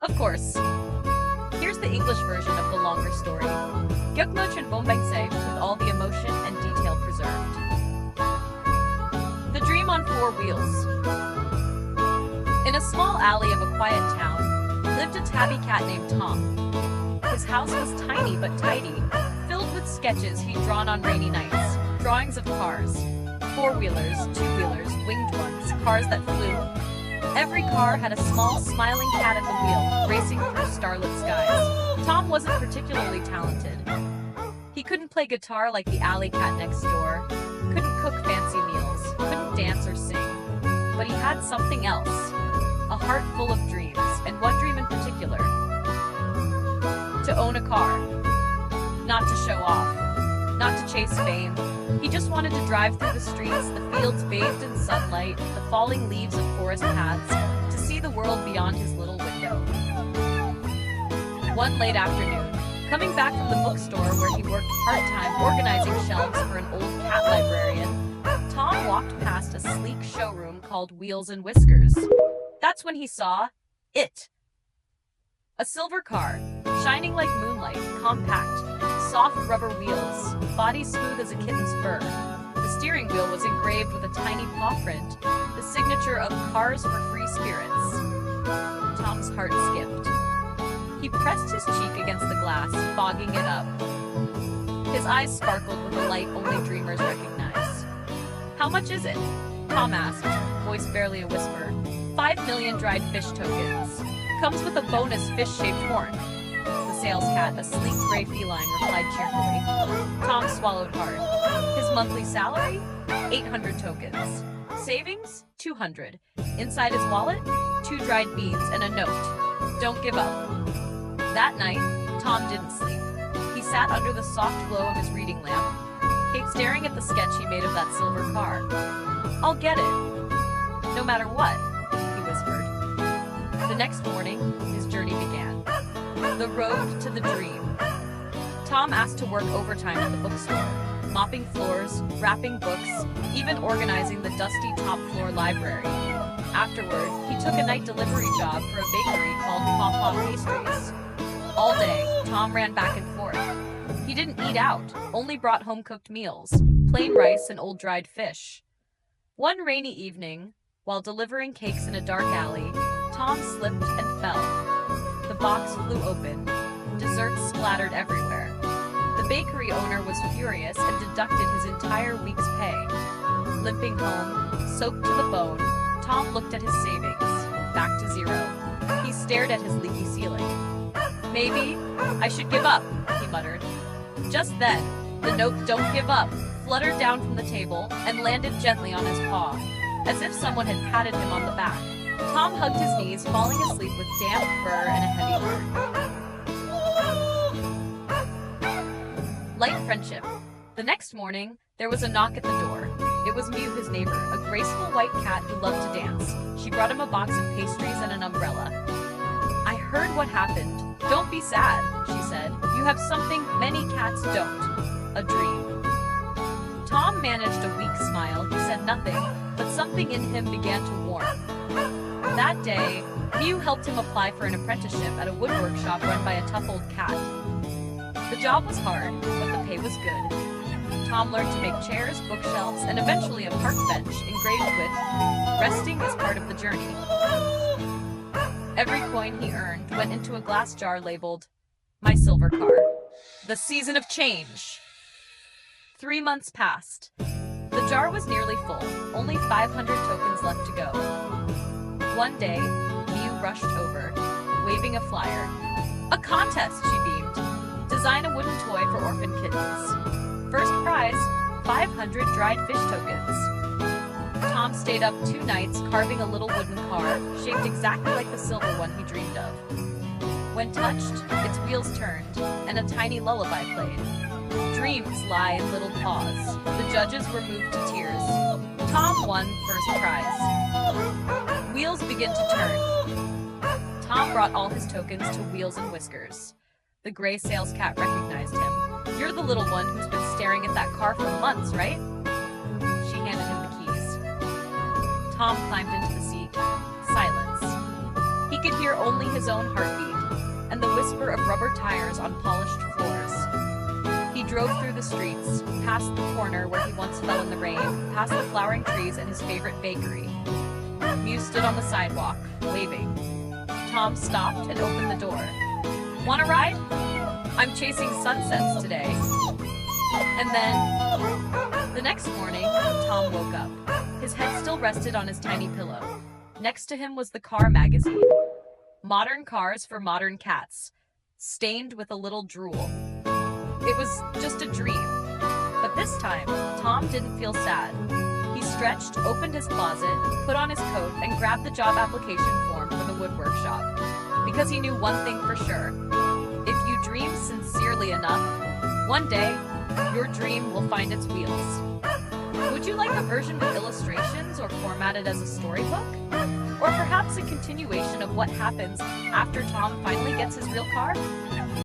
Of course. Here's the English version of the longer story. Gökmöç'ün Bombengse with all the emotion and detail preserved. The Dream on Four Wheels. In a small alley of a quiet town lived a tabby cat named Tom. His house was tiny but tidy, filled with sketches he'd drawn on rainy nights, drawings of cars, four-wheelers, two-wheelers, winged ones, cars that flew. Every car had a small, smiling cat at the wheel, racing through starlit skies. Tom wasn't particularly talented. He couldn't play guitar like the alley cat next door, couldn't cook fancy meals, couldn't dance or sing. But he had something else, a heart full of dreams, and one dream in particular. To own a car. Not to show off, not to chase fame. He just wanted to drive through the streets, the fields bathed in sunlight, the falling leaves of forest paths, to see the world beyond his little window. One late afternoon, coming back from the bookstore where he worked part-time organizing shelves for an old cat librarian, Tom walked past a sleek showroom called Wheels and Whiskers. That's when he saw it. A silver car, shining like moonlight, compact, soft rubber wheels, body smooth as a kitten's fur. The steering wheel was engraved with a tiny paw print, the signature of Cars for Free Spirits. Tom's heart skipped. He pressed his cheek against the glass, fogging it up. His eyes sparkled with a light only dreamers recognize. "How much is it?" Tom asked, voice barely a whisper. 5 million dried fish tokens. Comes with a bonus fish-shaped horn. The sales cat, a sleek gray feline, replied cheerfully. Tom swallowed hard. His monthly salary? 800 tokens. Savings? 200. Inside his wallet? 2 dried beans and a note. Don't give up. That night, Tom didn't sleep. He sat under the soft glow of his reading lamp, staring at the sketch he made of that silver car. "I'll get it. No matter what," he whispered. The next morning, his journey began. The road to the dream. Tom asked to work overtime at the bookstore, mopping floors, wrapping books, even organizing the dusty top-floor library. Afterward, he took a night delivery job for a bakery called Paw Paw Pastries. All day, Tom ran back and forth. He didn't eat out, only brought home-cooked meals, plain rice and old dried fish. One rainy evening, while delivering cakes in a dark alley, Tom slipped and fell. The box flew open. Desserts splattered everywhere. The bakery owner was furious and deducted his entire week's pay. Limping home, soaked to the bone, Tom looked at his savings, back to zero. He stared at his leaky ceiling. "Maybe I should give up," he muttered. Just then, the note "Don't give up" fluttered down from the table and landed gently on his paw, as if someone had patted him on the back. Tom hugged his knees, falling asleep with damp fur and a heavy heart. Light friendship. The next morning, there was a knock at the door. It was Mew, his neighbor, a graceful white cat who loved to dance. She brought him a box of pastries and an umbrella. "I heard what happened. Don't be sad," she said. "You have something many cats don't. A dream." Tom managed a weak smile. He said nothing, but something in him began to warm. That day, Mew helped him apply for an apprenticeship at a woodwork shop run by a tough old cat. The job was hard, but the pay was good. Tom learned to make chairs, bookshelves, and eventually a park bench engraved with "Resting is part of the journey." Every coin he earned went into a glass jar labeled "My Silver Car." The season of change. 3 months passed. The jar was nearly full, only 500 tokens left to go. One day, Mew rushed over, waving a flyer. "A contest," she beamed. "Design a wooden toy for orphan kittens. First prize, 500 dried fish tokens." Tom stayed up 2 nights carving a little wooden car, shaped exactly like the silver one he dreamed of. When touched, its wheels turned, and a tiny lullaby played. Dreams lie in little paws. The judges were moved to tears. Tom won first prize. Wheels begin to turn. Tom brought all his tokens to Wheels and Whiskers. The gray sales cat recognized him. "You're the little one who's been staring at that car for months, right?" She handed him the keys. Tom climbed into the seat. Silence. He could hear only his own heartbeat. whisper of rubber tires on polished floors. He drove through the streets, past the corner where he once fell in the rain, past the flowering trees and his favorite bakery. Mew stood on the sidewalk, waving. Tom stopped and opened the door. "Want a ride? I'm chasing sunsets today." And then, the next morning, Tom woke up. His head still rested on his tiny pillow. Next to him was the car magazine. Modern Cars for Modern Cats, stained with a little drool. It was just a dream. But this time, Tom didn't feel sad. He stretched, opened his closet, put on his coat, and grabbed the job application form for the woodwork shop. Because he knew one thing for sure. If you dream sincerely enough, one day, your dream will find its wheels. Would you like a version with illustrations or formatted as a storybook? Or perhaps a continuation of what happens after Tom finally gets his real car?